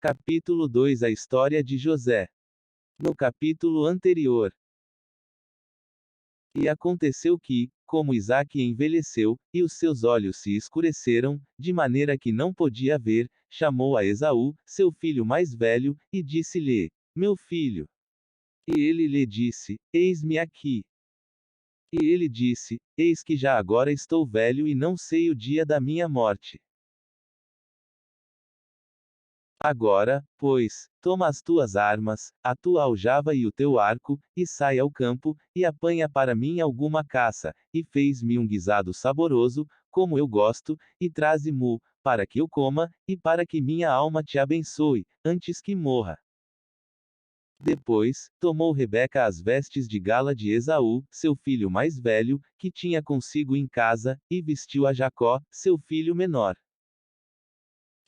Capítulo 2 A história de José. No capítulo anterior. E aconteceu que, como Isaque envelheceu, e os seus olhos se escureceram, de maneira que não podia ver, chamou a Esaú, seu filho mais velho, e disse-lhe: Meu filho. E ele lhe disse: Eis-me aqui. E ele disse: Eis que já agora estou velho e não sei o dia da minha morte. Agora, pois, toma as tuas armas, a tua aljava e o teu arco, e sai ao campo, e apanha para mim alguma caça, e fez-me um guisado saboroso, como eu gosto, e traze-mo, para que eu coma, e para que minha alma te abençoe, antes que morra. Depois, tomou Rebeca as vestes de gala de Esaú, seu filho mais velho, que tinha consigo em casa, e vestiu a Jacó, seu filho menor.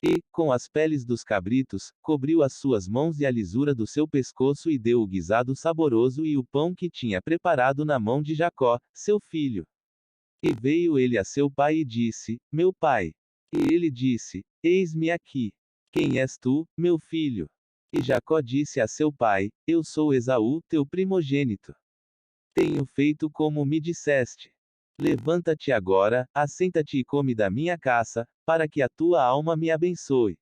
E, com as peles dos cabritos, cobriu as suas mãos e a lisura do seu pescoço e deu o guisado saboroso e o pão que tinha preparado na mão de Jacó, seu filho. E veio ele a seu pai e disse: Meu pai. E ele disse: Eis-me aqui. Quem és tu, meu filho? E Jacó disse a seu pai: Eu sou Esaú, teu primogênito. Tenho feito como me disseste. Levanta-te agora, assenta-te e come da minha caça, para que a tua alma me abençoe.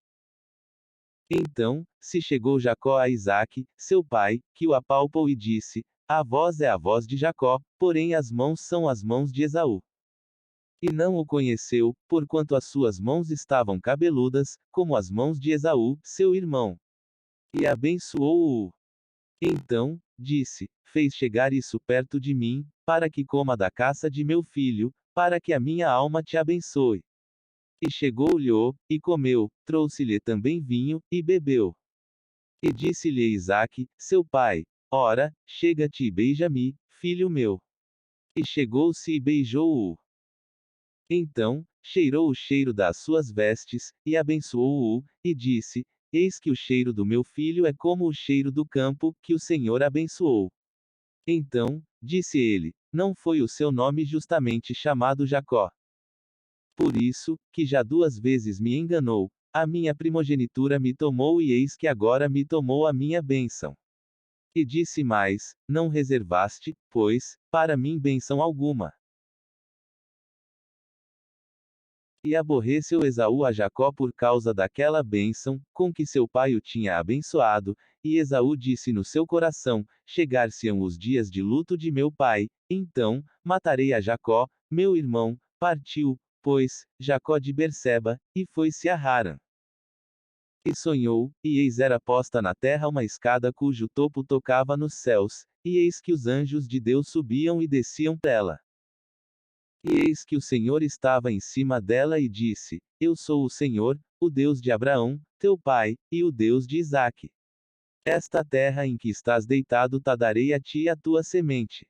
Então, se chegou Jacó a Isaque, seu pai, que o apalpou e disse: A voz é a voz de Jacó, porém as mãos são as mãos de Esaú. E não o conheceu, porquanto as suas mãos estavam cabeludas, como as mãos de Esaú, seu irmão. E abençoou-o. Então, disse: Fez chegar isso perto de mim, para que coma da caça de meu filho, para que a minha alma te abençoe. E chegou-lhe, e comeu, trouxe-lhe também vinho, e bebeu. E disse-lhe Isaque, seu pai: Ora, chega-te e beija-me, filho meu. E chegou-se e beijou-o. Então, cheirou o cheiro das suas vestes, e abençoou-o, e disse: Eis que o cheiro do meu filho é como o cheiro do campo, que o Senhor abençoou. Então, disse ele: Não foi o seu nome justamente chamado Jacó. Por isso, que já 2 vezes me enganou, a minha primogenitura me tomou e eis que agora me tomou a minha bênção. E disse mais: Não reservaste, pois, para mim bênção alguma. E aborreceu Esaú a Jacó por causa daquela bênção, com que seu pai o tinha abençoado, e Esaú disse no seu coração: Chegar-se-ão os dias de luto de meu pai, então, matarei a Jacó, meu irmão. Partiu, pois, Jacó de Berseba, e foi-se a Harã. E sonhou, e eis era posta na terra uma escada cujo topo tocava nos céus, e eis que os anjos de Deus subiam e desciam dela. E eis que o Senhor estava em cima dela e disse: Eu sou o Senhor, o Deus de Abraão, teu pai, e o Deus de Isaque. Esta terra em que estás deitado te darei a ti e a tua semente.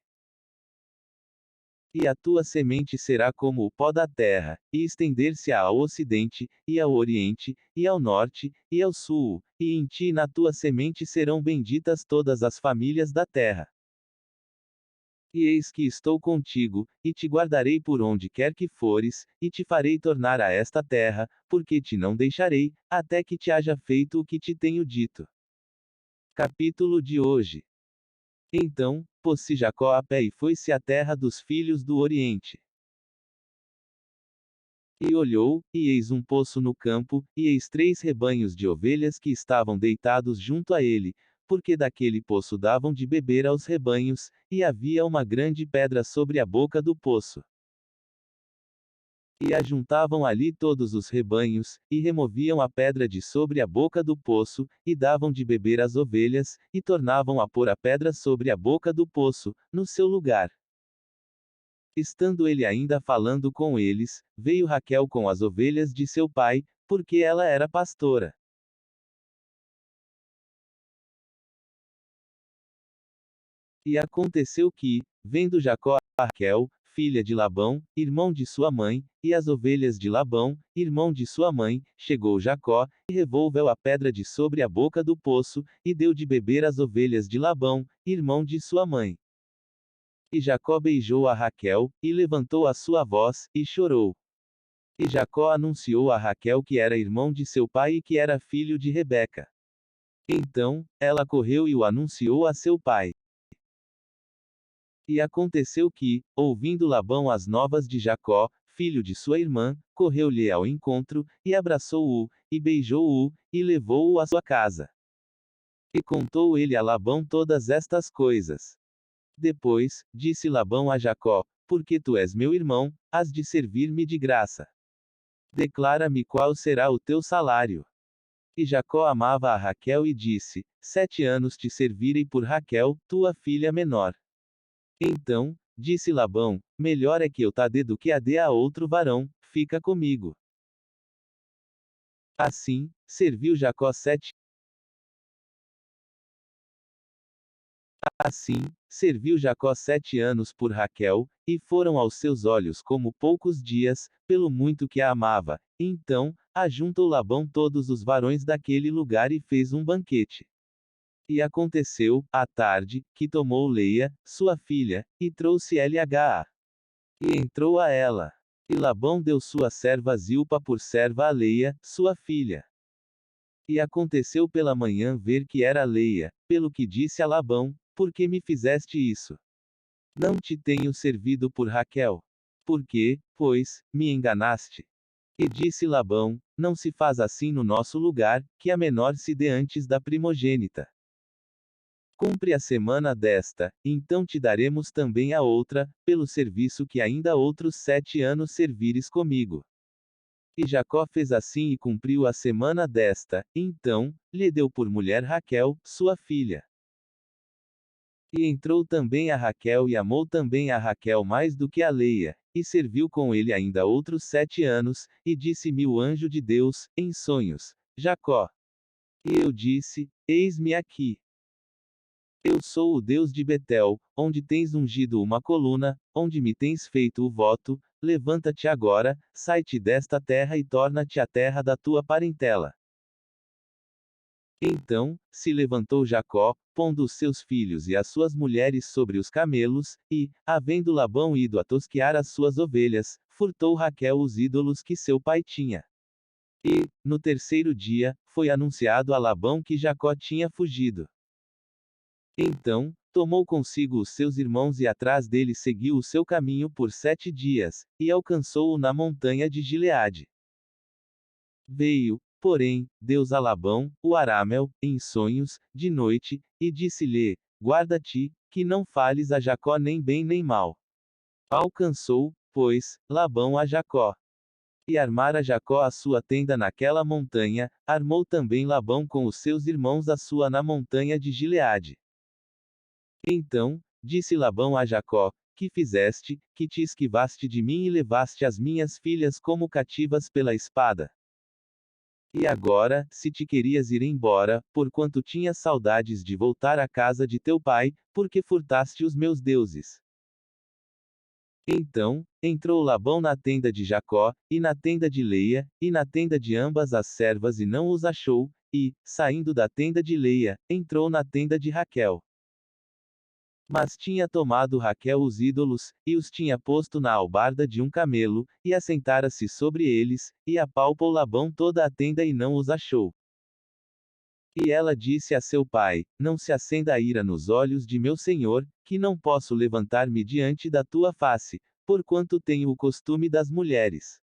E a tua semente será como o pó da terra, e estender-se-á ao ocidente, e ao oriente, e ao norte, e ao sul, e em ti e na tua semente serão benditas todas as famílias da terra. E eis que estou contigo, e te guardarei por onde quer que fores, e te farei tornar a esta terra, porque te não deixarei, até que te haja feito o que te tenho dito. Capítulo de hoje. Então, pôs-se Jacó a pé e foi-se à terra dos filhos do Oriente. E olhou, e eis um poço no campo, e eis 3 rebanhos de ovelhas que estavam deitados junto a ele, porque daquele poço davam de beber aos rebanhos, e havia uma grande pedra sobre a boca do poço. E ajuntavam ali todos os rebanhos, e removiam a pedra de sobre a boca do poço, e davam de beber às ovelhas, e tornavam a pôr a pedra sobre a boca do poço, no seu lugar. Estando ele ainda falando com eles, veio Raquel com as ovelhas de seu pai, porque ela era pastora. E aconteceu que, vendo Jacó a Raquel, filha de Labão, irmão de sua mãe, e as ovelhas de Labão, irmão de sua mãe, chegou Jacó, e revolveu a pedra de sobre a boca do poço, e deu de beber às ovelhas de Labão, irmão de sua mãe. E Jacó beijou a Raquel, e levantou a sua voz, e chorou. E Jacó anunciou a Raquel que era irmão de seu pai e que era filho de Rebeca. Então, ela correu e o anunciou a seu pai. E aconteceu que, ouvindo Labão as novas de Jacó, filho de sua irmã, correu-lhe ao encontro, e abraçou-o, e beijou-o, e levou-o à sua casa. E contou ele a Labão todas estas coisas. Depois, disse Labão a Jacó: Porque tu és meu irmão, has de servir-me de graça. Declara-me qual será o teu salário. E Jacó amava a Raquel e disse: 7 anos te servirei por Raquel, tua filha menor. Então, disse Labão: Melhor é que eu te dê do que a dê a outro varão, fica comigo. Assim, serviu Jacó sete anos por Raquel, e foram aos seus olhos como poucos dias, pelo muito que a amava. Então, ajuntou Labão todos os varões daquele lugar e fez um banquete. E aconteceu, à tarde, que tomou Leia, sua filha, e trouxe Lha. E entrou a ela. E Labão deu sua serva Zilpa por serva a Leia, sua filha. E aconteceu pela manhã ver que era Leia, pelo que disse a Labão: Por que me fizeste isso? Não te tenho servido por Raquel. Por que, pois, me enganaste? E disse Labão: Não se faz assim no nosso lugar, que a menor se dê antes da primogênita. Cumpre a semana desta, então te daremos também a outra, pelo serviço que ainda outros 7 anos servires comigo. E Jacó fez assim e cumpriu a semana desta, então, lhe deu por mulher Raquel, sua filha. E entrou também a Raquel e amou também a Raquel mais do que a Leia, e serviu com ele ainda outros 7 anos, e disse-me o anjo de Deus, em sonhos: Jacó. E eu disse: Eis-me aqui. Eu sou o Deus de Betel, onde tens ungido uma coluna, onde me tens feito o voto. Levanta-te agora, sai-te desta terra e torna-te à terra da tua parentela. Então, se levantou Jacó, pondo os seus filhos e as suas mulheres sobre os camelos, e, havendo Labão ido a tosquear as suas ovelhas, furtou Raquel os ídolos que seu pai tinha. E, no terceiro dia, foi anunciado a Labão que Jacó tinha fugido. Então, tomou consigo os seus irmãos e atrás dele seguiu o seu caminho por 7 dias, e alcançou-o na montanha de Gileade. Veio, porém, Deus a Labão, o Arameu, em sonhos, de noite, e disse-lhe: Guarda-te, que não fales a Jacó nem bem nem mal. Alcançou, pois, Labão a Jacó. E armara Jacó a sua tenda naquela montanha, armou também Labão com os seus irmãos a sua na montanha de Gileade. Então, disse Labão a Jacó: Que fizeste, que te esquivaste de mim e levaste as minhas filhas como cativas pela espada? E agora, se te querias ir embora, porquanto tinhas saudades de voltar à casa de teu pai, porque furtaste os meus deuses. Então, entrou Labão na tenda de Jacó, e na tenda de Leia, e na tenda de ambas as servas e não os achou, e, saindo da tenda de Leia, entrou na tenda de Raquel. Mas tinha tomado Raquel os ídolos, e os tinha posto na albarda de um camelo, e assentara-se sobre eles, e apalpou Labão toda a tenda e não os achou. E ela disse a seu pai: Não se acenda a ira nos olhos de meu senhor, que não posso levantar-me diante da tua face, porquanto tenho o costume das mulheres.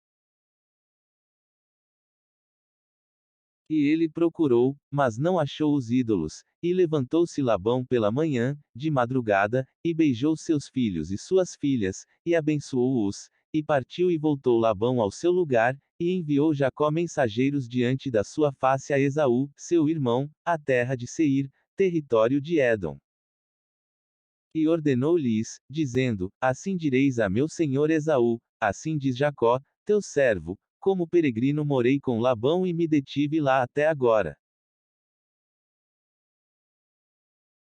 E ele procurou, mas não achou os ídolos, e levantou-se Labão pela manhã, de madrugada, e beijou seus filhos e suas filhas, e abençoou-os, e partiu e voltou Labão ao seu lugar, e enviou Jacó mensageiros diante da sua face a Esaú, seu irmão, à terra de Seir, território de Édom. E ordenou-lhes, dizendo: Assim direis a meu senhor Esaú: Assim diz Jacó, teu servo, como peregrino morei com Labão e me detive lá até agora.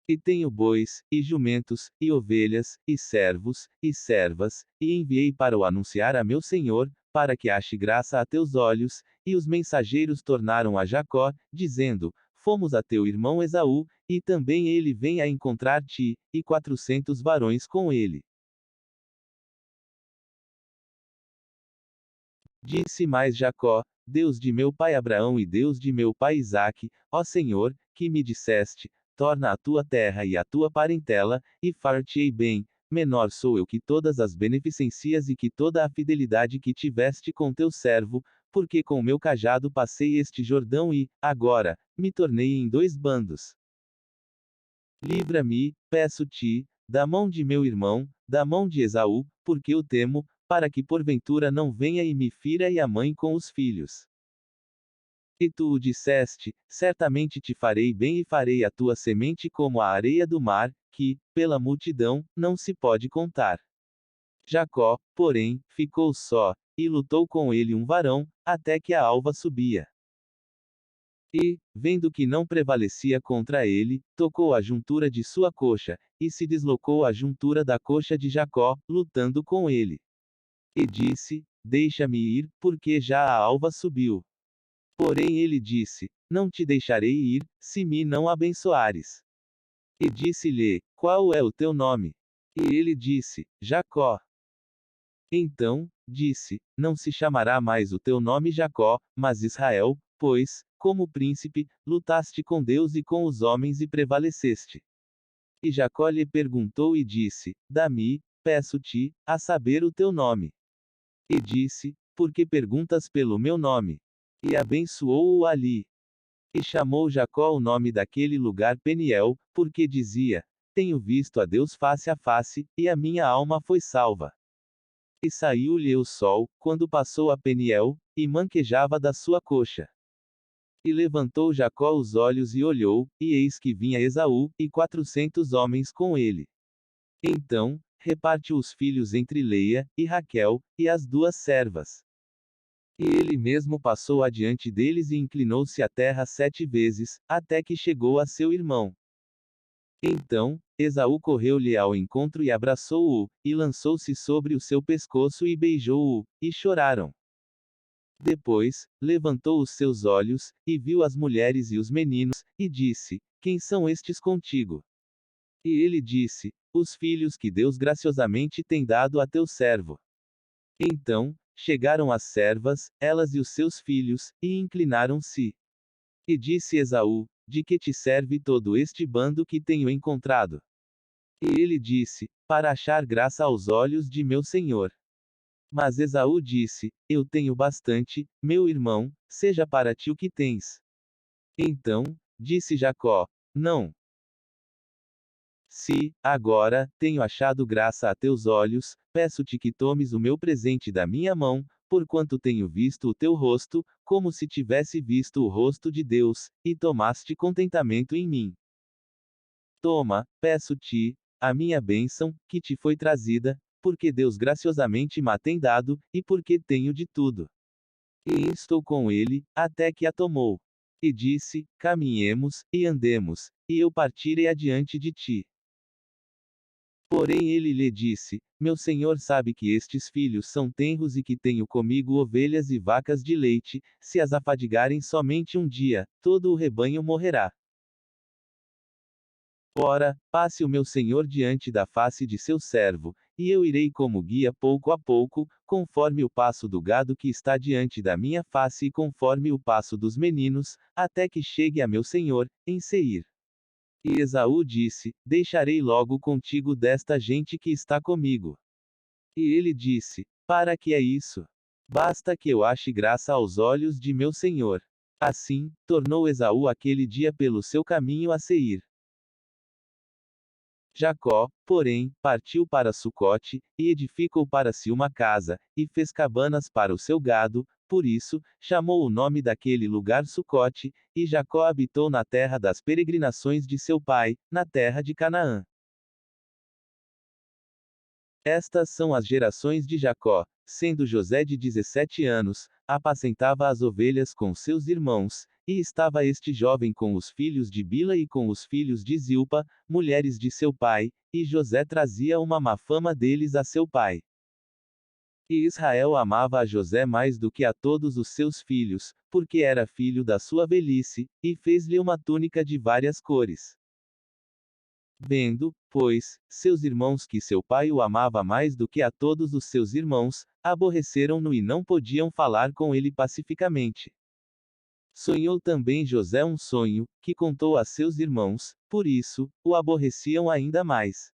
E tenho bois, e jumentos, e ovelhas, e servos, e servas, e enviei para o anunciar a meu senhor, para que ache graça a teus olhos. E os mensageiros tornaram a Jacó, dizendo: Fomos a teu irmão Esaú, e também ele vem a encontrar-te, e 400 varões com ele. Disse mais Jacó: Deus de meu pai Abraão e Deus de meu pai Isaque, ó Senhor, que me disseste: torna a tua terra e a tua parentela, e far-te-ei bem. Menor sou eu que todas as beneficências e que toda a fidelidade que tiveste com teu servo, porque com meu cajado passei este Jordão e, agora, me tornei em dois bandos. Livra-me, peço-te, da mão de meu irmão, da mão de Esaú, porque o temo, para que porventura não venha e me fira e a mãe com os filhos. E tu o disseste: certamente te farei bem e farei a tua semente como a areia do mar, que, pela multidão, não se pode contar. Jacó, porém, ficou só, e lutou com ele um varão, até que a alva subia. E, vendo que não prevalecia contra ele, tocou a juntura de sua coxa, e se deslocou a juntura da coxa de Jacó, lutando com ele. E disse: deixa-me ir, porque já a alva subiu. Porém ele disse: não te deixarei ir, se me não abençoares. E disse-lhe: qual é o teu nome? E ele disse: Jacó. Então, disse: não se chamará mais o teu nome Jacó, mas Israel, pois, como príncipe, lutaste com Deus e com os homens e prevaleceste. E Jacó lhe perguntou e disse: dá-me, peço-te, a saber o teu nome. E disse: por que perguntas pelo meu nome? E abençoou-o ali. E chamou Jacó o nome daquele lugar Peniel, porque dizia: tenho visto a Deus face a face, e a minha alma foi salva. E saiu-lhe o sol, quando passou a Peniel, e manquejava da sua coxa. E levantou Jacó os olhos e olhou, e eis que vinha Esaú, e 400 homens com ele. Então, repartiu os filhos entre Leia, e Raquel, e as duas servas. E ele mesmo passou adiante deles e inclinou-se à terra 7 vezes, até que chegou a seu irmão. Então, Esaú correu-lhe ao encontro e abraçou-o, e lançou-se sobre o seu pescoço e beijou-o, e choraram. Depois, levantou os seus olhos, e viu as mulheres e os meninos, e disse: quem são estes contigo? E ele disse: os filhos que Deus graciosamente tem dado a teu servo. Então, chegaram as servas, elas e os seus filhos, e inclinaram-se. E disse Esaú: de que te serve todo este bando que tenho encontrado? E ele disse: para achar graça aos olhos de meu senhor. Mas Esaú disse: eu tenho bastante, meu irmão, seja para ti o que tens. Então, disse Jacó: não. Se, agora, tenho achado graça a teus olhos, peço-te que tomes o meu presente da minha mão, porquanto tenho visto o teu rosto, como se tivesse visto o rosto de Deus, e tomaste contentamento em mim. Toma, peço-te, a minha bênção, que te foi trazida, porque Deus graciosamente m'a tem dado, e porque tenho de tudo. E estou com ele, até que a tomou. E disse: caminhemos, e andemos, e eu partirei adiante de ti. Porém ele lhe disse: meu senhor sabe que estes filhos são tenros e que tenho comigo ovelhas e vacas de leite, se as afadigarem somente um dia, todo o rebanho morrerá. Ora, passe o meu senhor diante da face de seu servo, e eu irei como guia pouco a pouco, conforme o passo do gado que está diante da minha face e conforme o passo dos meninos, até que chegue a meu senhor, em Seir. E Esaú disse: deixarei logo contigo desta gente que está comigo. E ele disse: para que é isso? Basta que eu ache graça aos olhos de meu senhor. Assim, tornou Esaú aquele dia pelo seu caminho a Seir. Jacó, porém, partiu para Sucote, e edificou para si uma casa, e fez cabanas para o seu gado, por isso, chamou o nome daquele lugar Sucote, e Jacó habitou na terra das peregrinações de seu pai, na terra de Canaã. Estas são as gerações de Jacó, sendo José de 17 anos, apacentava as ovelhas com seus irmãos, e estava este jovem com os filhos de Bila e com os filhos de Zilpa, mulheres de seu pai, e José trazia uma má fama deles a seu pai. E Israel amava a José mais do que a todos os seus filhos, porque era filho da sua velhice, e fez-lhe uma túnica de várias cores. Vendo, pois, seus irmãos que seu pai o amava mais do que a todos os seus irmãos, aborreceram-no e não podiam falar com ele pacificamente. Sonhou também José um sonho, que contou a seus irmãos, por isso, o aborreciam ainda mais.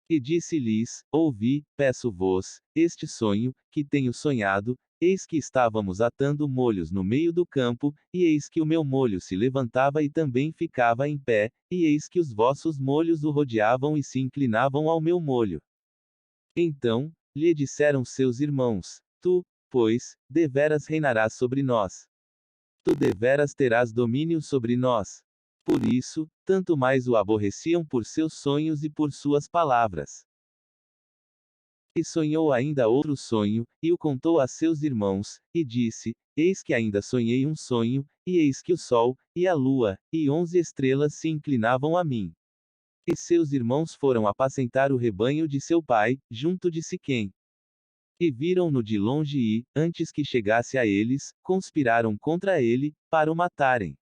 E disse-lhes: Ouvi, peço-vos, este sonho, que tenho sonhado. Eis que estávamos atando molhos no meio do campo, e eis que o meu molho se levantava e também ficava em pé, e eis que os vossos molhos o rodeavam e se inclinavam ao meu molho. Então, lhe disseram seus irmãos: Tu, pois, deveras reinarás sobre nós. Tu deveras terás domínio sobre nós. Por isso, tanto mais o aborreciam por seus sonhos e por suas palavras. E sonhou ainda outro sonho, e o contou a seus irmãos, e disse: Eis que ainda sonhei um sonho, e eis que o sol, e a lua, e 11 estrelas se inclinavam a mim. E seus irmãos foram apacentar o rebanho de seu pai, junto de Siquém. E viram-no de longe e, antes que chegasse a eles, conspiraram contra ele, para o matarem.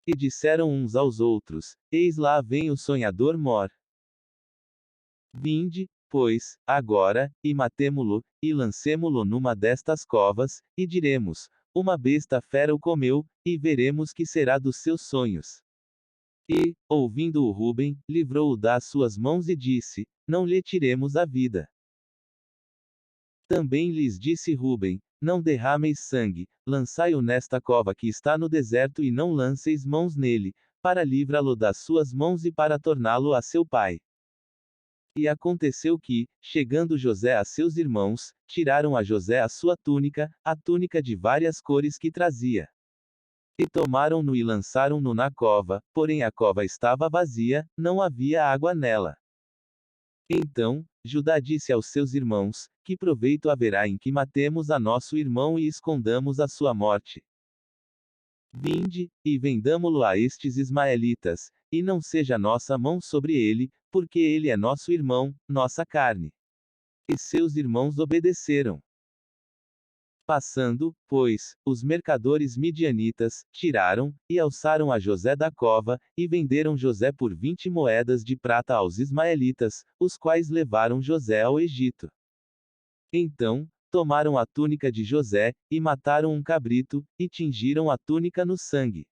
E disseram uns aos outros: Eis lá vem o sonhador mor. Vinde, pois, agora, e matemo-lo, e lancemo-lo numa destas covas, e diremos: Uma besta fera o comeu, e veremos que será dos seus sonhos. E, ouvindo-o Rúben, livrou-o das suas mãos e disse: Não lhe tiremos a vida. Também lhes disse Rúben: Não derrameis sangue, lançai-o nesta cova que está no deserto e não lanceis mãos nele, para livrá-lo das suas mãos e para torná-lo a seu pai. E aconteceu que, chegando José a seus irmãos, tiraram a José a sua túnica, a túnica de várias cores que trazia. E tomaram-no e lançaram-no na cova, porém a cova estava vazia, não havia água nela. Então, Judá disse aos seus irmãos: Que proveito haverá em que matemos a nosso irmão e escondamos a sua morte? Vinde, e vendamo-lo a estes ismaelitas, e não seja nossa mão sobre ele, porque ele é nosso irmão, nossa carne. E seus irmãos obedeceram. Passando, pois, os mercadores midianitas, tiraram, e alçaram a José da cova, e venderam José por 20 moedas de prata aos ismaelitas, os quais levaram José ao Egito. Então, tomaram a túnica de José, e mataram um cabrito, e tingiram a túnica no sangue.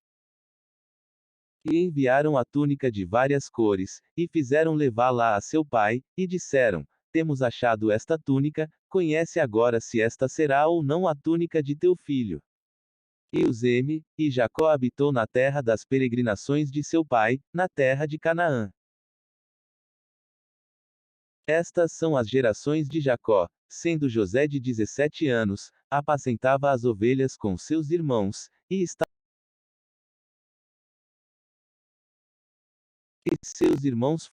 E enviaram a túnica de várias cores, e fizeram levá-la a seu pai, e disseram: Temos achado esta túnica, conhece agora se esta será ou não a túnica de teu filho. E Uzeme, e Jacó habitou na terra das peregrinações de seu pai, na terra de Canaã. Estas são as gerações de Jacó, sendo José de 17 anos, apacentava as ovelhas com seus irmãos, e seus irmãos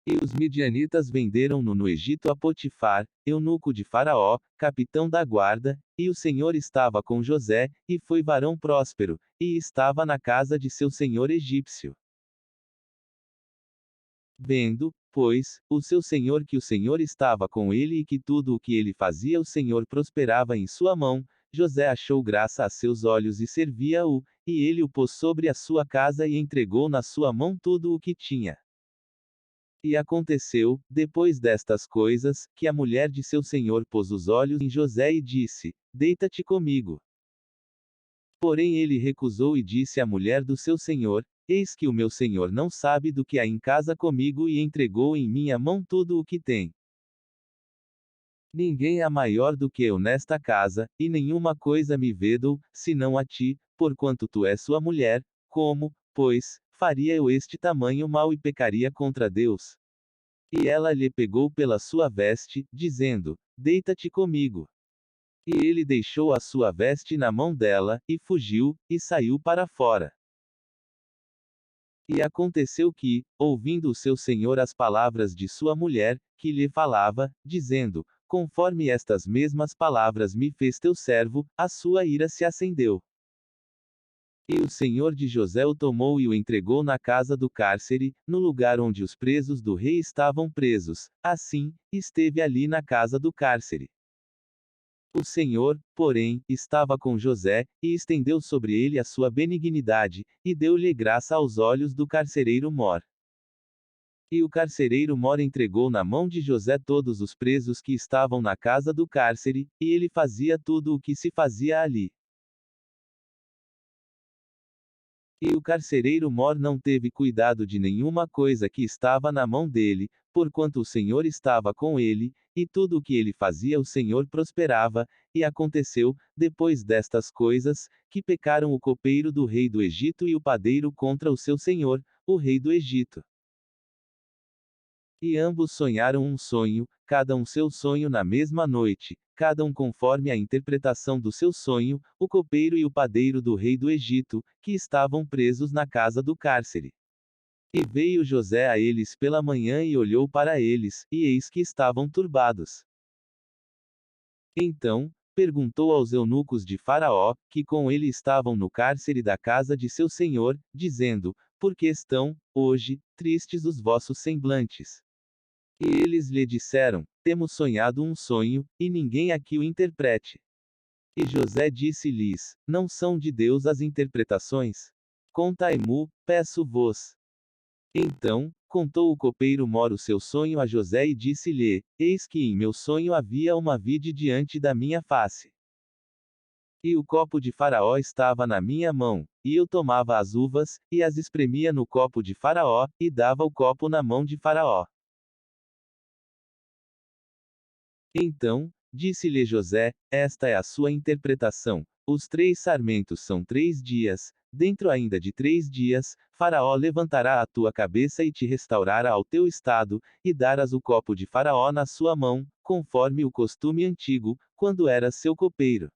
e os midianitas venderam-no no Egito a Potifar, eunuco de Faraó, capitão da guarda, e o Senhor estava com José, e foi varão próspero, e estava na casa de seu senhor egípcio. Vendo, pois, o seu senhor que o Senhor estava com ele e que tudo o que ele fazia o Senhor prosperava em sua mão, José achou graça a seus olhos e servia-o, e ele o pôs sobre a sua casa e entregou na sua mão tudo o que tinha. E aconteceu, depois destas coisas, que a mulher de seu senhor pôs os olhos em José e disse: Deita-te comigo. Porém ele recusou e disse à mulher do seu senhor: Eis que o meu senhor não sabe do que há em casa comigo e entregou em minha mão tudo o que tem. Ninguém há maior do que eu nesta casa, e nenhuma coisa me vedou, senão a ti, porquanto tu és sua mulher, como, pois, faria eu este tamanho mal e pecaria contra Deus? E ela lhe pegou pela sua veste, dizendo: Deita-te comigo. E ele deixou a sua veste na mão dela, e fugiu, e saiu para fora. E aconteceu que, ouvindo o seu senhor as palavras de sua mulher, que lhe falava, dizendo: Conforme estas mesmas palavras me fez teu servo, a sua ira se acendeu. E o senhor de José o tomou e o entregou na casa do cárcere, no lugar onde os presos do rei estavam presos. Assim, esteve ali na casa do cárcere. O Senhor, porém, estava com José, e estendeu sobre ele a sua benignidade, e deu-lhe graça aos olhos do carcereiro Mor. E o carcereiro Mor entregou na mão de José todos os presos que estavam na casa do cárcere, e ele fazia tudo o que se fazia ali. E o carcereiro Mor não teve cuidado de nenhuma coisa que estava na mão dele, porquanto o Senhor estava com ele, e tudo o que ele fazia o Senhor prosperava. E aconteceu, depois destas coisas, que pecaram o copeiro do rei do Egito e o padeiro contra o seu senhor, o rei do Egito. E ambos sonharam um sonho, cada um seu sonho na mesma noite, cada um conforme a interpretação do seu sonho, o copeiro e o padeiro do rei do Egito, que estavam presos na casa do cárcere. E veio José a eles pela manhã e olhou para eles, e eis que estavam turbados. Então, perguntou aos eunucos de Faraó, que com ele estavam no cárcere da casa de seu senhor, dizendo: Por que estão, hoje, tristes os vossos semblantes? E eles lhe disseram: Temos sonhado um sonho, e ninguém aqui o interprete. E José disse-lhes: Não são de Deus as interpretações? Contai-mo, peço-vos. Então, contou o copeiro Mor o seu sonho a José e disse-lhe: Eis que em meu sonho havia uma vide diante da minha face. E o copo de Faraó estava na minha mão, e eu tomava as uvas, e as espremia no copo de Faraó, e dava o copo na mão de Faraó. Então, disse-lhe José: Esta é a sua interpretação. Os 3 sarmentos são 3 dias, dentro ainda de 3 dias, Faraó levantará a tua cabeça e te restaurará ao teu estado, e darás o copo de Faraó na sua mão, conforme o costume antigo, quando eras seu copeiro.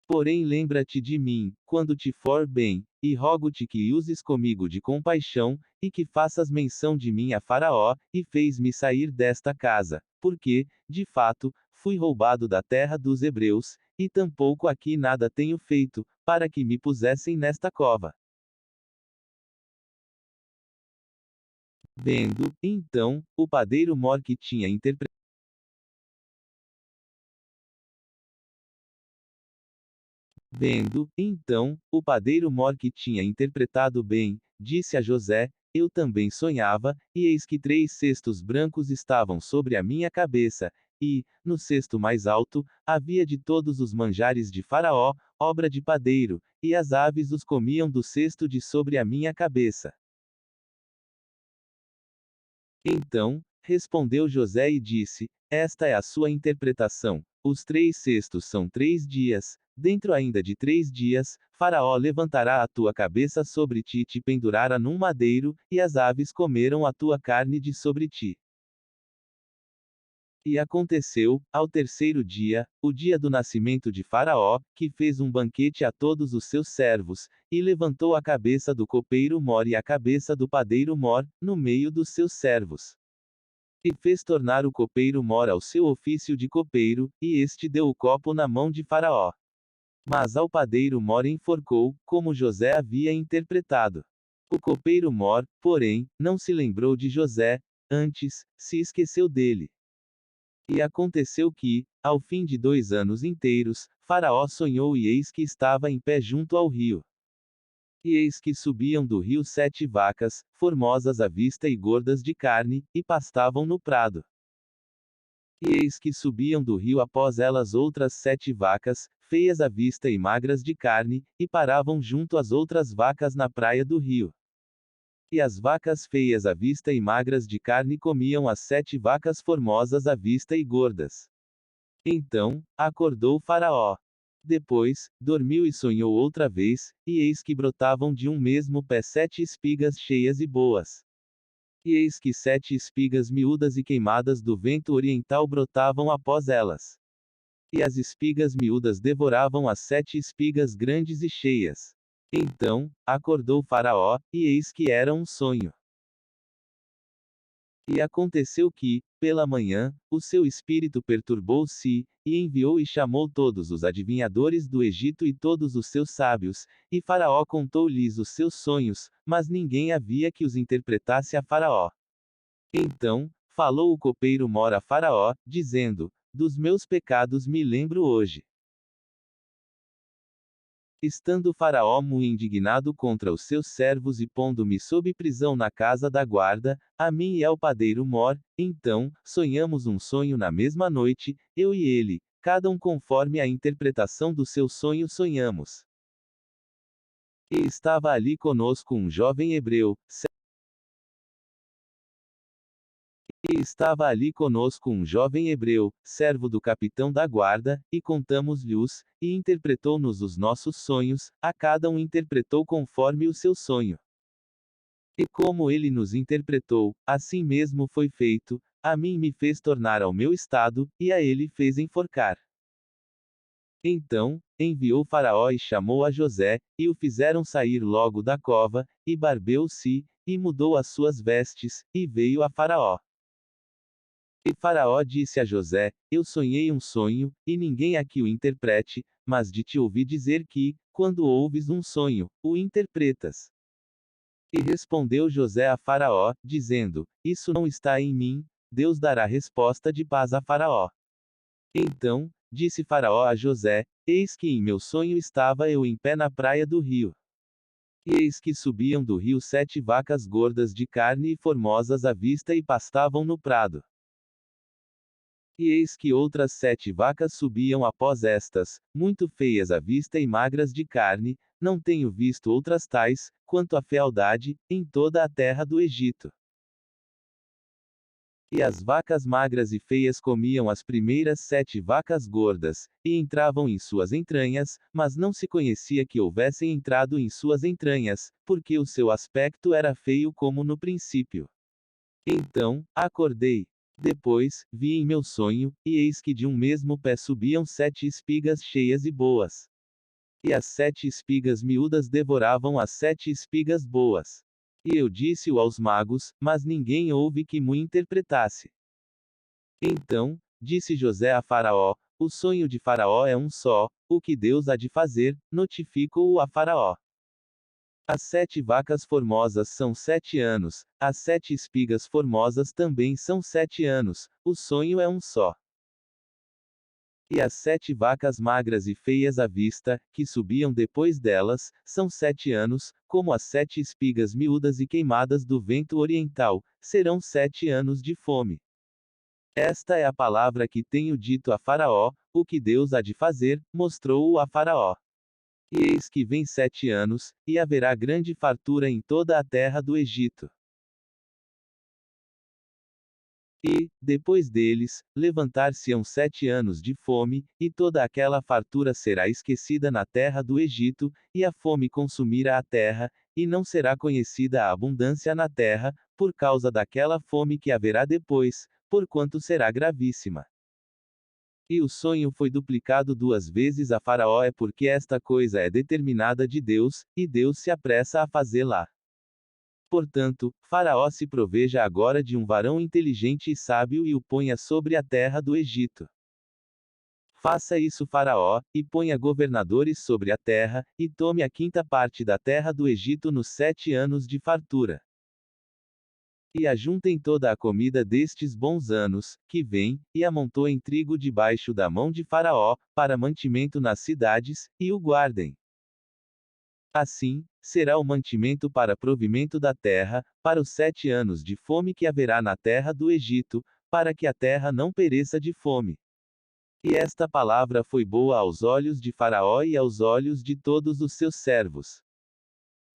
Porém lembra-te de mim, quando te for bem, e rogo-te que uses comigo de compaixão, e que faças menção de mim a Faraó, e fez-me sair desta casa, porque, de fato, fui roubado da terra dos hebreus, e tampouco aqui nada tenho feito, para que me pusessem nesta cova. Vendo, então, o padeiro Mor que tinha interpretado. Vendo, então, o padeiro Mor que tinha interpretado bem, disse a José: Eu também sonhava, e eis que 3 cestos brancos estavam sobre a minha cabeça, e, no cesto mais alto, havia de todos os manjares de Faraó, obra de padeiro, e as aves os comiam do cesto de sobre a minha cabeça. Então, respondeu José e disse: Esta é a sua interpretação. Os 3 cestos são 3 dias, dentro ainda de 3 dias, Faraó levantará a tua cabeça sobre ti e te pendurará num madeiro, e as aves comerão a tua carne de sobre ti. E aconteceu, ao terceiro dia, o dia do nascimento de Faraó, que fez um banquete a todos os seus servos, e levantou a cabeça do copeiro Mor e a cabeça do padeiro Mor, no meio dos seus servos. E fez tornar o copeiro Mor ao seu ofício de copeiro, e este deu o copo na mão de Faraó. Mas ao padeiro Mor enforcou, como José havia interpretado. O copeiro Mor, porém, não se lembrou de José, antes, se esqueceu dele. E aconteceu que, ao fim de 2 anos inteiros, Faraó sonhou e eis que estava em pé junto ao rio. E eis que subiam do rio 7 vacas, formosas à vista e gordas de carne, e pastavam no prado. E eis que subiam do rio após elas outras 7 vacas, feias à vista e magras de carne, e paravam junto às outras vacas na praia do rio. E as vacas feias à vista e magras de carne comiam as 7 vacas formosas à vista e gordas. Então, acordou Faraó. Depois, dormiu e sonhou outra vez, e eis que brotavam de um mesmo pé 7 espigas cheias e boas. E eis que 7 espigas miúdas e queimadas do vento oriental brotavam após elas. E as espigas miúdas devoravam as 7 espigas grandes e cheias. Então, acordou Faraó, e eis que era um sonho. E aconteceu que, pela manhã, o seu espírito perturbou-se, e enviou e chamou todos os adivinhadores do Egito e todos os seus sábios, e Faraó contou-lhes os seus sonhos, mas ninguém havia que os interpretasse a Faraó. Então, falou o copeiro mor a Faraó, dizendo: Dos meus pecados me lembro hoje. Estando Faraó muito indignado contra os seus servos e pondo-me sob prisão na casa da guarda, a mim e ao padeiro Mor, então, sonhamos um sonho na mesma noite, eu e ele, cada um conforme a interpretação do seu sonho sonhamos. E estava ali conosco um jovem hebreu, servo do capitão da guarda, e contamos-lhe-os, e interpretou-nos os nossos sonhos, a cada um interpretou conforme o seu sonho. E como ele nos interpretou, assim mesmo foi feito, a mim me fez tornar ao meu estado, e a ele fez enforcar. Então, enviou Faraó e chamou a José, e o fizeram sair logo da cova, e barbeou-se, e mudou as suas vestes, e veio a Faraó. E Faraó disse a José: Eu sonhei um sonho, e ninguém aqui o interprete, mas de te ouvi dizer que, quando ouves um sonho, o interpretas. E respondeu José a Faraó, dizendo: Isso não está em mim, Deus dará resposta de paz a Faraó. Então, disse Faraó a José: Eis que em meu sonho estava eu em pé na praia do rio. E eis que subiam do rio 7 vacas gordas de carne e formosas à vista e pastavam no prado. E eis que outras 7 vacas subiam após estas, muito feias à vista e magras de carne, não tenho visto outras tais, quanto à fealdade, em toda a terra do Egito. E as vacas magras e feias comiam as primeiras 7 vacas gordas, e entravam em suas entranhas, mas não se conhecia que houvessem entrado em suas entranhas, porque o seu aspecto era feio como no princípio. Então, acordei. Depois, vi em meu sonho, e eis que de um mesmo pé subiam 7 espigas cheias e boas. E as 7 espigas miúdas devoravam as 7 espigas boas. E eu disse-o aos magos, mas ninguém houve que me interpretasse. Então, disse José a Faraó: O sonho de Faraó é um só, o que Deus há de fazer, notifico-o a Faraó. As 7 vacas formosas são 7 anos, as 7 espigas formosas também são 7 anos, o sonho é um só. E as 7 vacas magras e feias à vista, que subiam depois delas, são 7 anos, como as 7 espigas miúdas e queimadas do vento oriental, serão 7 anos de fome. Esta é a palavra que tenho dito a Faraó, o que Deus há de fazer, mostrou-o a Faraó. E eis que vem 7 anos, e haverá grande fartura em toda a terra do Egito. E, depois deles, levantar-se-ão 7 anos de fome, e toda aquela fartura será esquecida na terra do Egito, e a fome consumirá a terra, e não será conhecida a abundância na terra, por causa daquela fome que haverá depois, porquanto será gravíssima. E o sonho foi duplicado 2 vezes a Faraó é porque esta coisa é determinada de Deus, e Deus se apressa a fazê-la. Portanto, Faraó se proveja agora de um varão inteligente e sábio e o ponha sobre a terra do Egito. Faça isso Faraó, e ponha governadores sobre a terra, e tome a 5ª parte da terra do Egito nos 7 anos de fartura. E ajuntem toda a comida destes bons anos, que vem, e amontoem trigo debaixo da mão de Faraó, para mantimento nas cidades, e o guardem. Assim, será o mantimento para provimento da terra, para os 7 anos de fome que haverá na terra do Egito, para que a terra não pereça de fome. E esta palavra foi boa aos olhos de Faraó e aos olhos de todos os seus servos.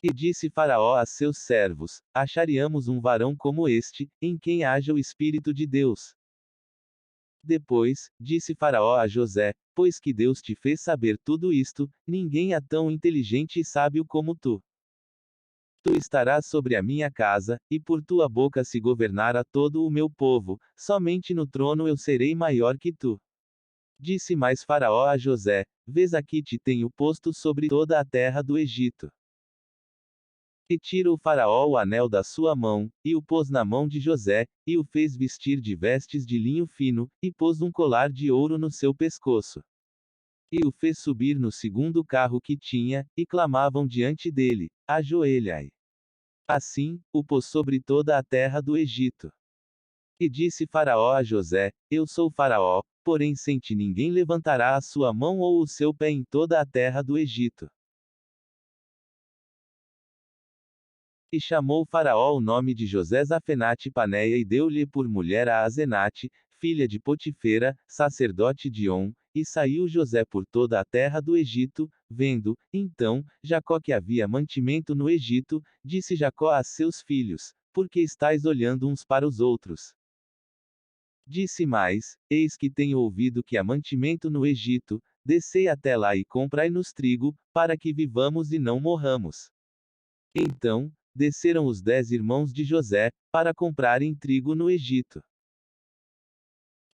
E disse Faraó a seus servos: Acharíamos um varão como este, em quem haja o Espírito de Deus. Depois, disse Faraó a José: Pois que Deus te fez saber tudo isto, ninguém é tão inteligente e sábio como tu. Tu estarás sobre a minha casa, e por tua boca se governará todo o meu povo, somente no trono eu serei maior que tu. Disse mais Faraó a José: Vês aqui te tenho posto sobre toda a terra do Egito. E tirou Faraó o anel da sua mão, e o pôs na mão de José, e o fez vestir de vestes de linho fino, e pôs um colar de ouro no seu pescoço. E o fez subir no segundo carro que tinha, e clamavam diante dele: Ajoelhai. Assim, o pôs sobre toda a terra do Egito. E disse Faraó a José: Eu sou Faraó, porém sem ti ninguém levantará a sua mão ou o seu pé em toda a terra do Egito. E chamou Faraó o nome de José Zafenate Paneia e deu-lhe por mulher a Azenate, filha de Potifera, sacerdote de On, e saiu José por toda a terra do Egito, vendo, então, Jacó que havia mantimento no Egito, disse Jacó a seus filhos: Por que estáis olhando uns para os outros? Disse mais: Eis que tenho ouvido que há mantimento no Egito, descei até lá e comprai-nos trigo, para que vivamos e não morramos. Então, desceram os 10 irmãos de José, para comprarem trigo no Egito.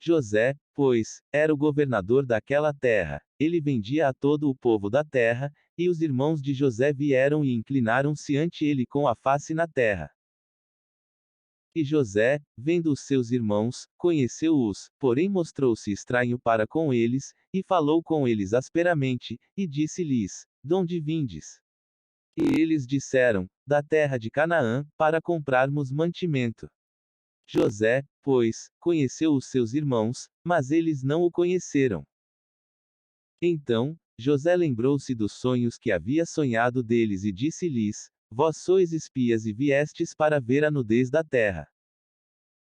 José, pois, era o governador daquela terra, ele vendia a todo o povo da terra, e os irmãos de José vieram e inclinaram-se ante ele com a face na terra. E José, vendo os seus irmãos, conheceu-os, porém mostrou-se estranho para com eles, e falou com eles asperamente, e disse-lhes: Donde vindes? E eles disseram: Da terra de Canaã, para comprarmos mantimento. José, pois, conheceu os seus irmãos, mas eles não o conheceram. Então, José lembrou-se dos sonhos que havia sonhado deles e disse-lhes: Vós sois espias e viestes para ver a nudez da terra.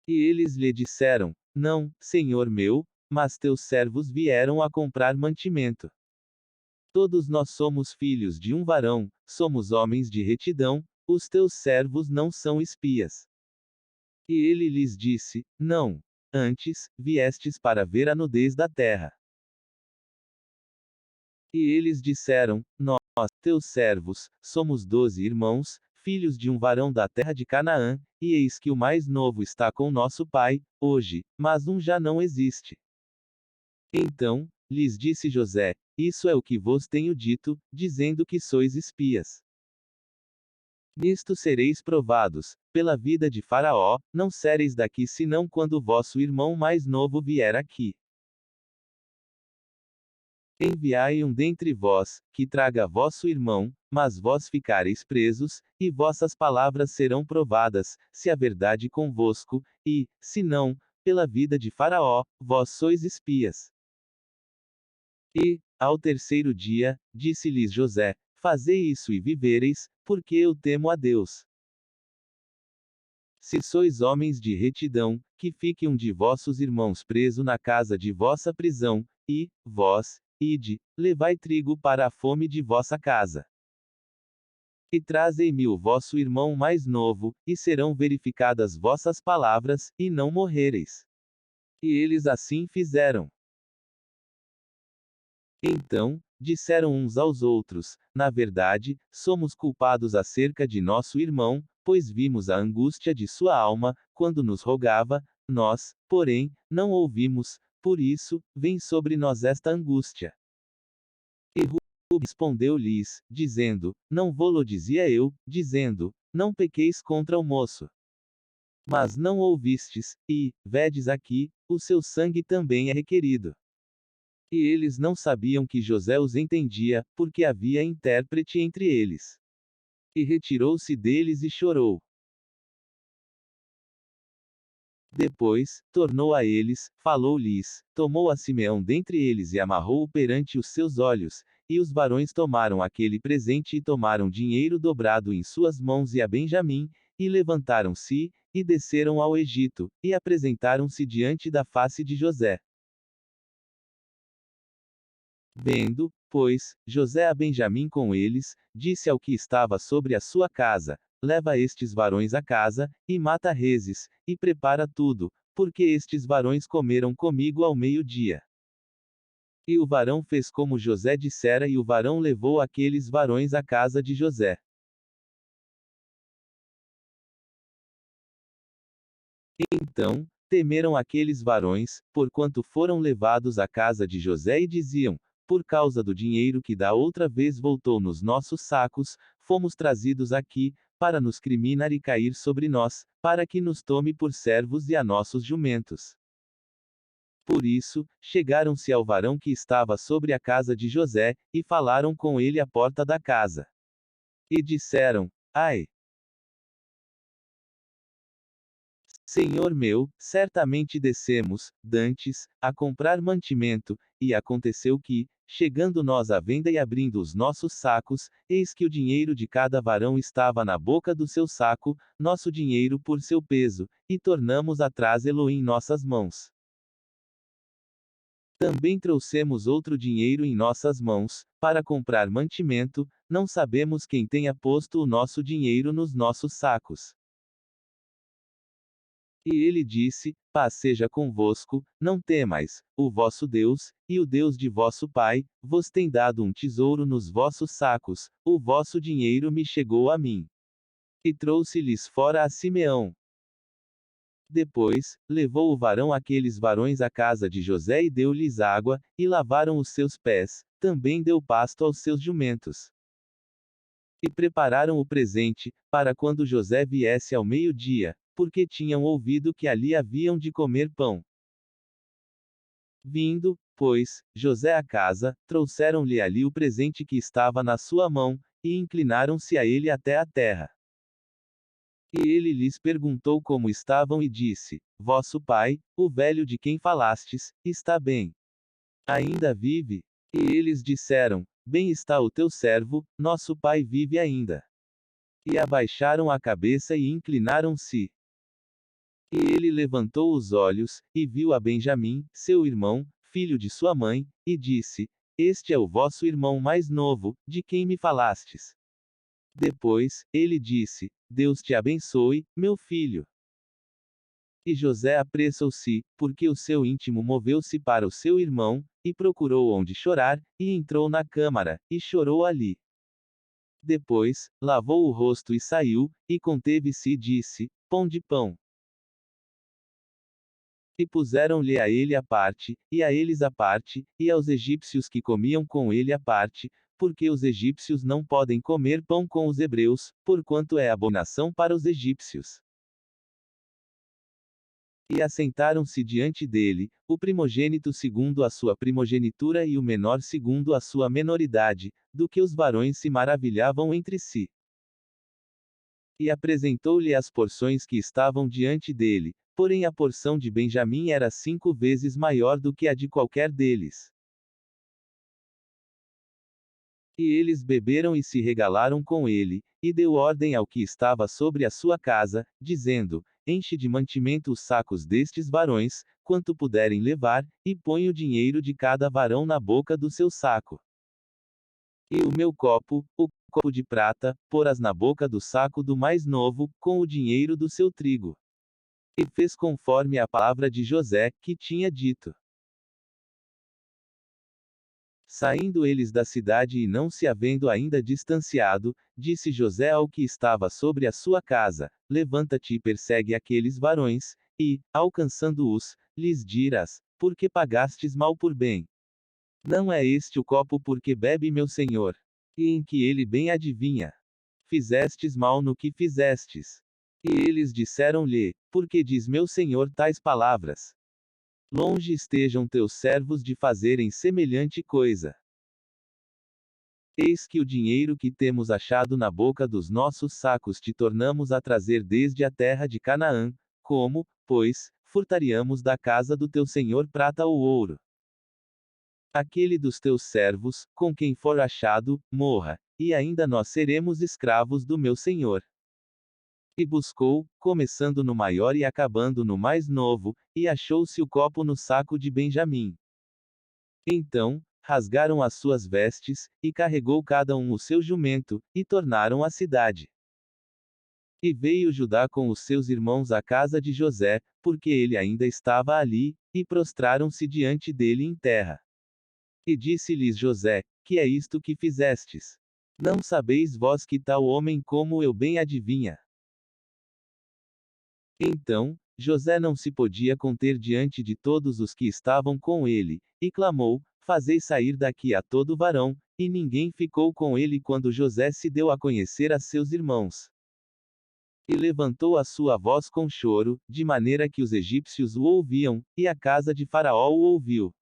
E eles lhe disseram: Não, senhor meu, mas teus servos vieram a comprar mantimento. Todos nós somos filhos de um varão, somos homens de retidão, os teus servos não são espias. E ele lhes disse: Não. Antes, viestes para ver a nudez da terra. E eles disseram: Nós, teus servos, somos 12 irmãos, filhos de um varão da terra de Canaã, e eis que o mais novo está com nosso pai, hoje, mas um já não existe. Então, lhes disse José: Isso é o que vos tenho dito, dizendo que sois espias. Nisto sereis provados, pela vida de Faraó, não sereis daqui senão quando vosso irmão mais novo vier aqui. Enviai um dentre vós, que traga vosso irmão, mas vós ficareis presos, e vossas palavras serão provadas, se a verdade convosco, e, se não, pela vida de Faraó, vós sois espias. E, ao terceiro dia, disse-lhes José: Fazei isso e vivereis, porque eu temo a Deus. Se sois homens de retidão, que fique um de vossos irmãos preso na casa de vossa prisão, e, vós, ide, levai trigo para a fome de vossa casa. E trazei-me o vosso irmão mais novo, e serão verificadas vossas palavras, e não morrereis. E eles assim fizeram. Então, disseram uns aos outros: Na verdade, somos culpados acerca de nosso irmão, pois vimos a angústia de sua alma, quando nos rogava, nós, porém, não ouvimos, por isso, vem sobre nós esta angústia. E Rube respondeu-lhes, dizendo: Não vô-lo dizia eu, dizendo: Não pequeis contra o moço. Mas não ouvistes, e, vedes aqui, o seu sangue também é requerido. E eles não sabiam que José os entendia, porque havia intérprete entre eles. E retirou-se deles e chorou. Depois, tornou a eles, falou-lhes, tomou a Simeão dentre eles e amarrou-o perante os seus olhos, e os varões tomaram aquele presente e tomaram dinheiro dobrado em suas mãos e a Benjamim, e levantaram-se, e desceram ao Egito, e apresentaram-se diante da face de José. Vendo, pois, José a Benjamim com eles, disse ao que estava sobre a sua casa: Leva estes varões a casa, e mata reses, e prepara tudo, porque estes varões comeram comigo ao meio-dia. E o varão fez como José dissera, e o varão levou aqueles varões à casa de José. Então, temeram aqueles varões, porquanto foram levados à casa de José e diziam: Por causa do dinheiro que da outra vez voltou nos nossos sacos, fomos trazidos aqui, para nos criminar e cair sobre nós, para que nos tome por servos e a nossos jumentos. Por isso, chegaram-se ao varão que estava sobre a casa de José, e falaram com ele à porta da casa. E disseram: Ai, Senhor meu, certamente descemos, dantes, a comprar mantimento, e aconteceu que, chegando nós à venda e abrindo os nossos sacos, eis que o dinheiro de cada varão estava na boca do seu saco, nosso dinheiro por seu peso, e tornamos a trazê-lo em nossas mãos. Também trouxemos outro dinheiro em nossas mãos, para comprar mantimento, não sabemos quem tenha posto o nosso dinheiro nos nossos sacos. E ele disse: Paz seja convosco, não temais, o vosso Deus, e o Deus de vosso pai, vos tem dado um tesouro nos vossos sacos, o vosso dinheiro me chegou a mim. E trouxe-lhes fora a Simeão. Depois, levou o varão aqueles varões à casa de José e deu-lhes água, e lavaram os seus pés, também deu pasto aos seus jumentos. E prepararam o presente, para quando José viesse ao meio-dia, porque tinham ouvido que ali haviam de comer pão. Vindo, pois, José à casa, trouxeram-lhe ali o presente que estava na sua mão, e inclinaram-se a ele até a terra. E ele lhes perguntou como estavam e disse: Vosso pai, o velho de quem falastes, está bem. Ainda vive? E eles disseram: Bem está o teu servo, nosso pai vive ainda. E abaixaram a cabeça e inclinaram-se. E ele levantou os olhos, e viu a Benjamim, seu irmão, filho de sua mãe, e disse: Este é o vosso irmão mais novo, de quem me falastes. Depois, ele disse: Deus te abençoe, meu filho. E José apressou-se, porque o seu íntimo moveu-se para o seu irmão, e procurou onde chorar, e entrou na câmara, e chorou ali. Depois, lavou o rosto e saiu, e conteve-se e disse: Pão de pão. E puseram-lhe a ele a parte, e a eles a parte, e aos egípcios que comiam com ele a parte, porque os egípcios não podem comer pão com os hebreus, porquanto é abominação para os egípcios. E assentaram-se diante dele, o primogênito segundo a sua primogenitura e o menor segundo a sua menoridade, do que os varões se maravilhavam entre si. E apresentou-lhe as porções que estavam diante dele, porém a porção de Benjamim era 5 vezes maior do que a de qualquer deles. E eles beberam e se regalaram com ele, e deu ordem ao que estava sobre a sua casa, dizendo: Enche de mantimento os sacos destes varões, quanto puderem levar, e põe o dinheiro de cada varão na boca do seu saco. E o meu copo, o copo de prata, porás na boca do saco do mais novo, com o dinheiro do seu trigo. E fez conforme a palavra de José, que tinha dito. Saindo eles da cidade e não se havendo ainda distanciado, disse José ao que estava sobre a sua casa: Levanta-te e persegue aqueles varões, e, alcançando-os, lhes dirás: Por que pagastes mal por bem? Não é este o copo porque bebe meu senhor? E em que ele bem adivinha? Fizestes mal no que fizestes. E eles disseram-lhe: Porque diz meu senhor tais palavras? Longe estejam teus servos de fazerem semelhante coisa. Eis que o dinheiro que temos achado na boca dos nossos sacos te tornamos a trazer desde a terra de Canaã, como, pois, furtaríamos da casa do teu senhor prata ou ouro? Aquele dos teus servos, com quem for achado, morra, e ainda nós seremos escravos do meu senhor. E buscou, começando no maior e acabando no mais novo, e achou-se o copo no saco de Benjamim. Então, rasgaram as suas vestes, e carregou cada um o seu jumento, e tornaram à cidade. E veio Judá com os seus irmãos à casa de José, porque ele ainda estava ali, e prostraram-se diante dele em terra. E disse-lhes José: Que é isto que fizestes? Não sabeis vós que tal homem como eu bem adivinha? Então, José não se podia conter diante de todos os que estavam com ele, e clamou: Fazei sair daqui a todo varão, e ninguém ficou com ele quando José se deu a conhecer a seus irmãos. E levantou a sua voz com choro, de maneira que os egípcios o ouviam, e a casa de Faraó o ouviu.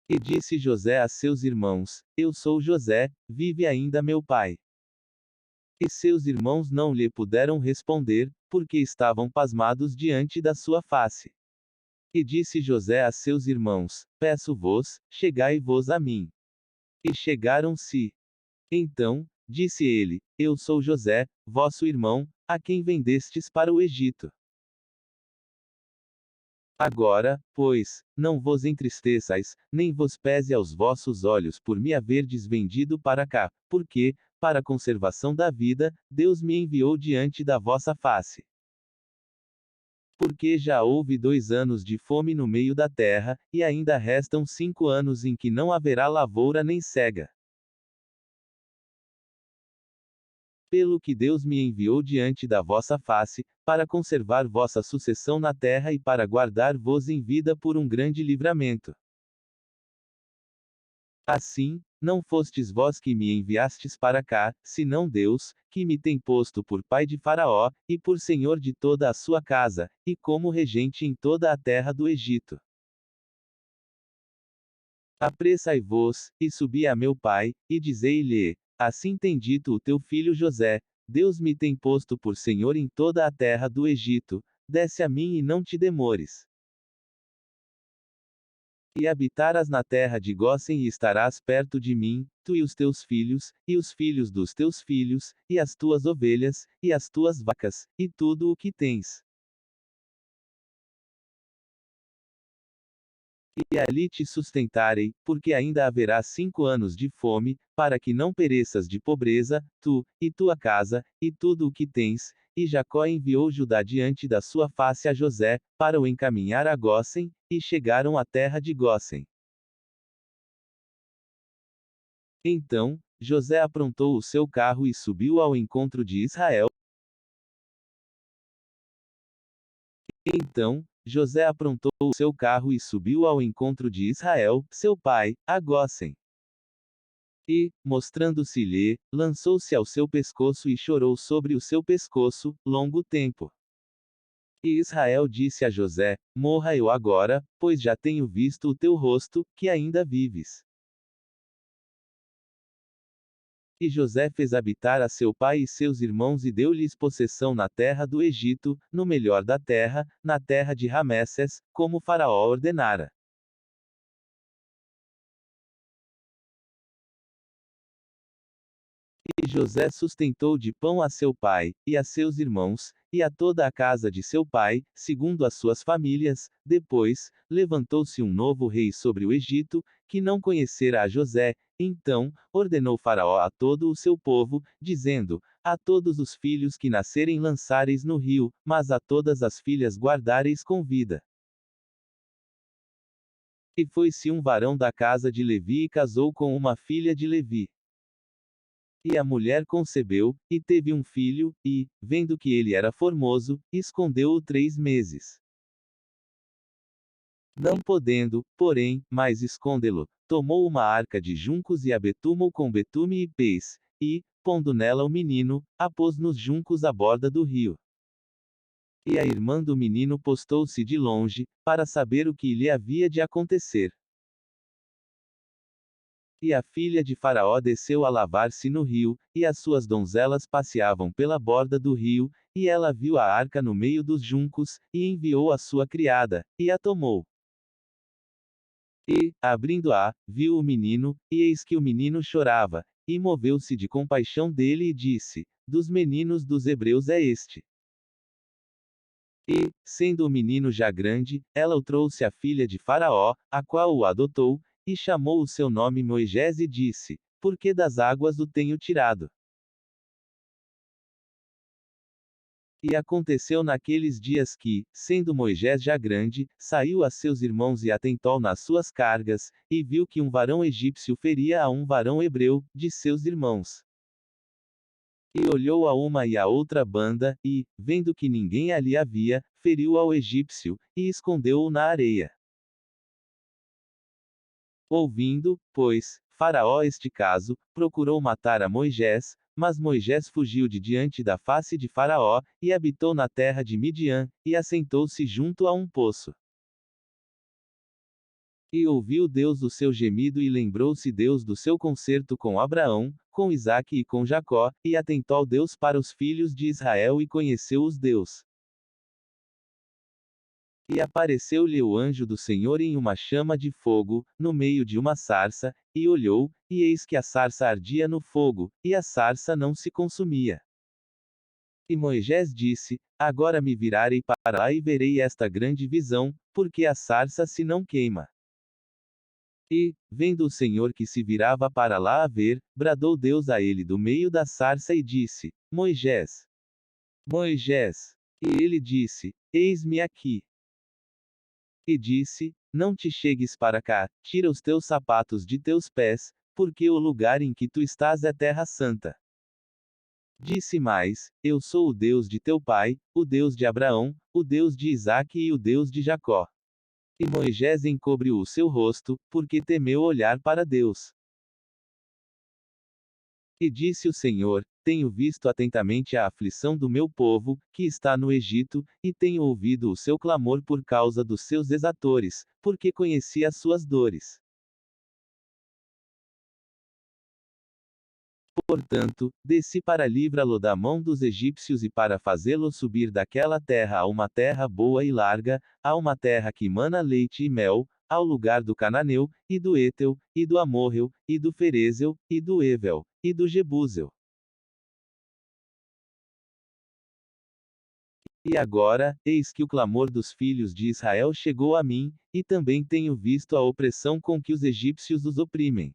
E disse José a seus irmãos: Eu sou José, vive ainda meu pai. E seus irmãos não lhe puderam responder, porque estavam pasmados diante da sua face. E disse José a seus irmãos: Peço-vos, chegai-vos a mim. E chegaram-se. Então, disse ele: Eu sou José, vosso irmão, a quem vendestes para o Egito. Agora, pois, não vos entristeçais, nem vos pese aos vossos olhos por me haverdes vendido para cá, porque, para a conservação da vida, Deus me enviou diante da vossa face. Porque já houve 2 anos de fome no meio da terra, e ainda restam 5 anos em que não haverá lavoura nem cega. Pelo que Deus me enviou diante da vossa face, para conservar vossa sucessão na terra e para guardar-vos em vida por um grande livramento. Assim, não fostes vós que me enviastes para cá, senão Deus, que me tem posto por pai de Faraó, e por senhor de toda a sua casa, e como regente em toda a terra do Egito. Apressai-vos, e subi a meu pai, e dizei-lhe: Assim tem dito o teu filho José: Deus me tem posto por senhor em toda a terra do Egito, desce a mim e não te demores. E habitarás na terra de Gósen e estarás perto de mim, tu e os teus filhos, e os filhos dos teus filhos, e as tuas ovelhas, e as tuas vacas, e tudo o que tens. E ali te sustentarei, porque ainda haverá 5 anos de fome, para que não pereças de pobreza, tu, e tua casa, e tudo o que tens. E Jacó enviou Judá diante da sua face a José, para o encaminhar a Gósen, e chegaram à terra de Gósen. Então, José aprontou o seu carro e subiu ao encontro de Israel. Então, José aprontou o seu carro e subiu ao encontro de Israel, seu pai, a Gósen. E, mostrando-se-lhe, lançou-se ao seu pescoço e chorou sobre o seu pescoço, longo tempo. E Israel disse a José: Morra eu agora, pois já tenho visto o teu rosto, que ainda vives. E José fez habitar a seu pai e seus irmãos e deu-lhes possessão na terra do Egito, no melhor da terra, na terra de Ramesses, como Faraó ordenara. E José sustentou de pão a seu pai, e a seus irmãos, e a toda a casa de seu pai, segundo as suas famílias. Depois, levantou-se um novo rei sobre o Egito, que não conhecera a José. Então, ordenou Faraó a todo o seu povo, dizendo: A todos os filhos que nascerem lançareis no rio, mas a todas as filhas guardareis com vida. E foi-se um varão da casa de Levi e casou com uma filha de Levi. E a mulher concebeu, e teve um filho, e, vendo que ele era formoso, escondeu-o 3 meses. Não podendo, porém, mais escondê-lo, tomou uma arca de juncos e a betumou com betume e pez, e, pondo nela o menino, a pôs nos juncos à borda do rio. E a irmã do menino postou-se de longe, para saber o que lhe havia de acontecer. E a filha de Faraó desceu a lavar-se no rio, e as suas donzelas passeavam pela borda do rio, e ela viu a arca no meio dos juncos, e enviou a sua criada, e a tomou. E, abrindo-a, viu o menino, e eis que o menino chorava, e moveu-se de compaixão dele e disse: Dos meninos dos hebreus é este. E, sendo o menino já grande, ela o trouxe à filha de Faraó, a qual o adotou, e chamou o seu nome Moisés e disse: Porque das águas o tenho tirado. E aconteceu naqueles dias que, sendo Moisés já grande, saiu a seus irmãos e atentou nas suas cargas, e viu que um varão egípcio feria a um varão hebreu, de seus irmãos. E olhou a uma e a outra banda, e, vendo que ninguém ali havia, feriu ao egípcio, e escondeu-o na areia. Ouvindo, pois, Faraó este caso, procurou matar a Moisés, Mas Moisés fugiu de diante da face de Faraó, e habitou na terra de Midian, e assentou-se junto a um poço. E ouviu Deus o seu gemido e lembrou-se Deus do seu concerto com Abraão, com Isaque e com Jacó, e atentou Deus para os filhos de Israel e conheceu-os Deus. E apareceu-lhe o anjo do Senhor em uma chama de fogo, no meio de uma sarça, e olhou, e eis que a sarça ardia no fogo, e a sarça não se consumia. E Moisés disse: Agora me virarei para lá e verei esta grande visão, porque a sarça se não queima. E, vendo o Senhor que se virava para lá a ver, bradou Deus a ele do meio da sarça e disse: Moisés! Moisés! E ele disse: Eis-me aqui. E disse: Não te chegues para cá, tira os teus sapatos de teus pés, porque o lugar em que tu estás é terra santa. Disse mais: Eu sou o Deus de teu pai, o Deus de Abraão, o Deus de Isaque e o Deus de Jacó. E Moisés encobriu o seu rosto, porque temeu olhar para Deus. E disse o Senhor: Tenho visto atentamente a aflição do meu povo, que está no Egito, e tenho ouvido o seu clamor por causa dos seus exatores, porque conheci as suas dores. Portanto, desci para livrá-lo da mão dos egípcios e para fazê-lo subir daquela terra a uma terra boa e larga, a uma terra que mana leite e mel, ao lugar do Cananeu, e do Heteu, e do Amorreu, e do Ferezeu, e do Evel, e do Jebuseu. E agora, eis que o clamor dos filhos de Israel chegou a mim, e também tenho visto a opressão com que os egípcios os oprimem.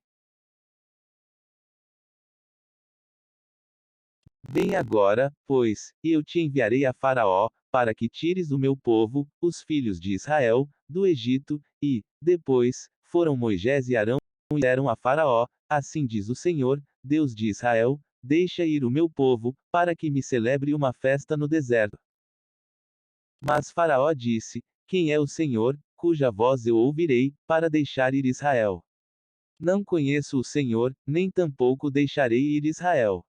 Vem agora, pois, e eu te enviarei a Faraó, para que tires o meu povo, os filhos de Israel, do Egito, e, depois, foram Moisés e Arão, e deram a Faraó: Assim diz o Senhor, Deus de Israel, deixa ir o meu povo, para que me celebre uma festa no deserto. Mas Faraó disse: Quem é o Senhor, cuja voz eu ouvirei, para deixar ir Israel? Não conheço o Senhor, nem tampouco deixarei ir Israel.